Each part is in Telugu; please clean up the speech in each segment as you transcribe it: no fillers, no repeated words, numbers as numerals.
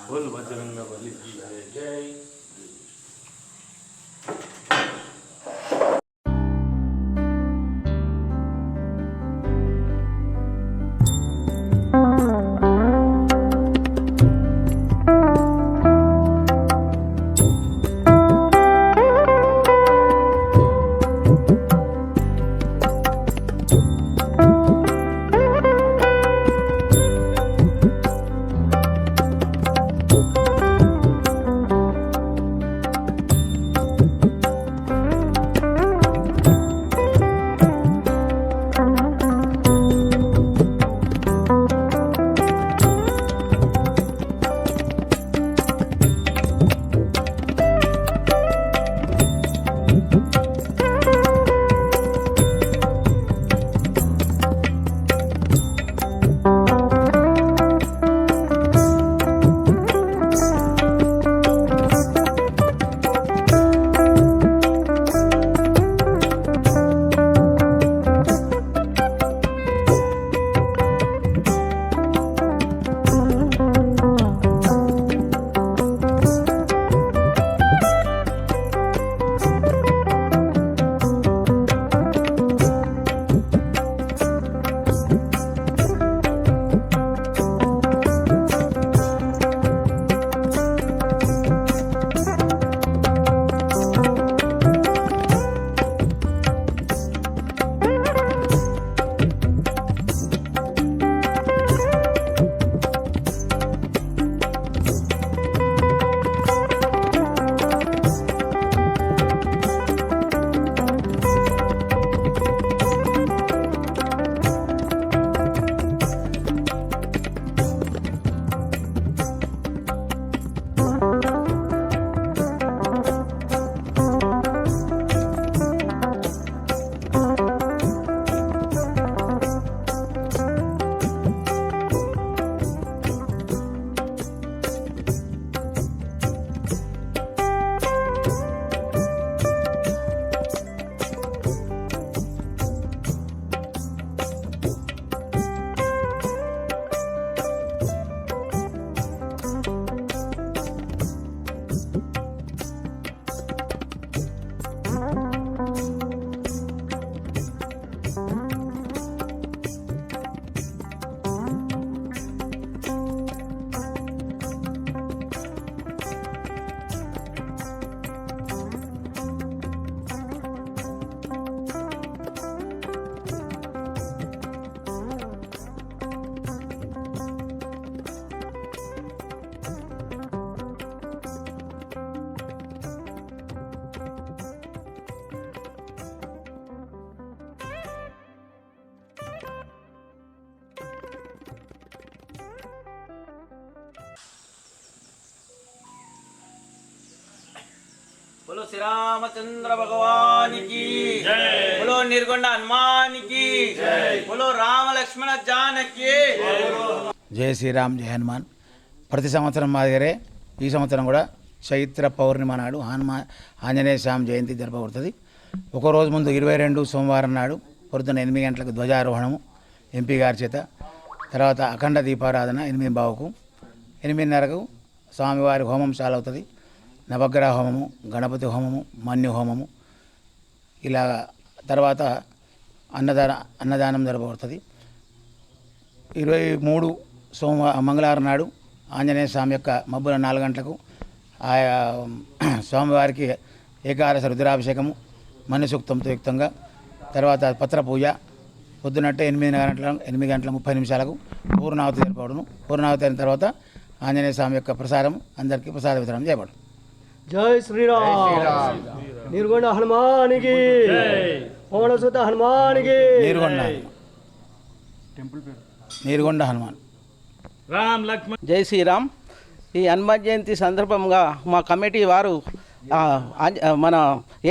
बोल बजरंग बली जय। बोलो श्री रामचंद्र भगवान की जय। बोलो निर्गुंड हनुमान की जय। बोलो राम लक्ष्मण जानकी జై శ్రీరామ్ జై హనుమాన్. ప్రతి సంవత్సరం మాదిరే ఈ సంవత్సరం కూడా చైత్ర పౌర్ణిమ నాడు ఆంజనేయ స్వామి జయంతి జరపబడుతుంది. ఒకరోజు ముందు 22 సోమవారం నాడు పొద్దున్న 8 గంటలకు ధ్వజారోహణము ఎంపీ గారి చేత, తర్వాత అఖండ దీపారాధన 8:15కు, 8:30కు స్వామివారి హోమం చాలు అవుతుంది. నవగ్రహ హోమము, గణపతి హోమము, మన్యు హోమము, ఇలా తర్వాత అన్నదానం జరపబడుతుంది. 23 మంగళవారం నాడు ఆంజనేయ స్వామి యొక్క మబ్బుల 4 గంటలకు ఆయా స్వామివారికి ఏకాదశ రుద్రాభిషేకము మన్య సూక్తంతో యుక్తంగా, తర్వాత పత్ర పూజ పొద్దునట్టే 8 గంటల 30 నిమిషాలకు పూర్ణావతి జరపబడును. పూర్ణావతి అయిన తర్వాత ఆంజనేయ స్వామి యొక్క ప్రసారం అందరికీ ప్రసాద వితరణ చేయబడు. జై శ్రీరామ్. నిర్గొండ హనుమానికి పవనసుత హనుమానికి. నీరుగొండ హనుమాన్. రామ్ లక్ష్మణ్. జై శ్రీరామ్. ఈ హనుమాన్ జయంతి సందర్భంగా మా కమిటీ వారు మన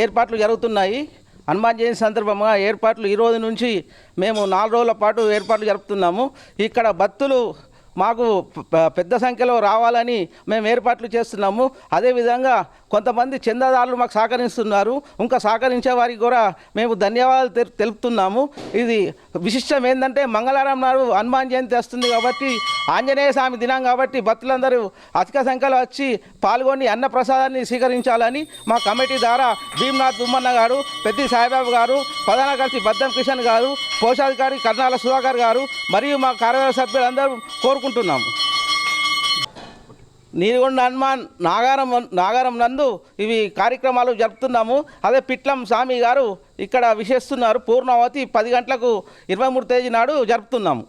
ఏర్పాట్లు జరుగుతున్నాయి. హనుమాన్ జయంతి సందర్భంగా ఏర్పాట్లు ఈ రోజు నుంచి మేము 4 రోజుల పాటు ఏర్పాట్లు జరుపుతున్నాము. ఇక్కడ భక్తులు మాకు పెద్ద సంఖ్యలో రావాలని మేము ఏర్పాట్లు చేస్తున్నాము. అదేవిధంగా కొంతమంది చందాదారులు మాకు సహకరిస్తున్నారు. ఇంకా సహకరించే వారికి కూడా మేము ధన్యవాదాలు తెలుపుతున్నాము. ఇది విశిష్టం ఏంటంటే మంగళవారం నాడు హనుమాన్ జయంతి వస్తుంది కాబట్టి ఆంజనేయ స్వామి దినం కాబట్టి భక్తులందరూ అధిక సంఖ్యలో వచ్చి పాల్గొని అన్న ప్రసాదాన్ని స్వీకరించాలని మా కమిటీ ద్వారా భీమ్నాథ్ దుమ్మన్న గారు, పెద్ది సాయిబాబు గారు, ప్రధాన కార్యదర్శి బద్దం కిషన్ గారు, కోశాధికారి కర్నాల సుధాకర్ గారు మరియు మా కార్యవర్గ సభ్యులందరూ కోరుకుంటున్నాము. నీరుగొండ హనుమాన్ నాగారం నందు ఇవి కార్యక్రమాలు జరుపుతున్నాము. అదే పిట్లం స్వామి గారు ఇక్కడ విశేస్తున్నారు. పూర్ణావతి 10 గంటలకు 23 తేదీ నాడు జరుపుతున్నాము.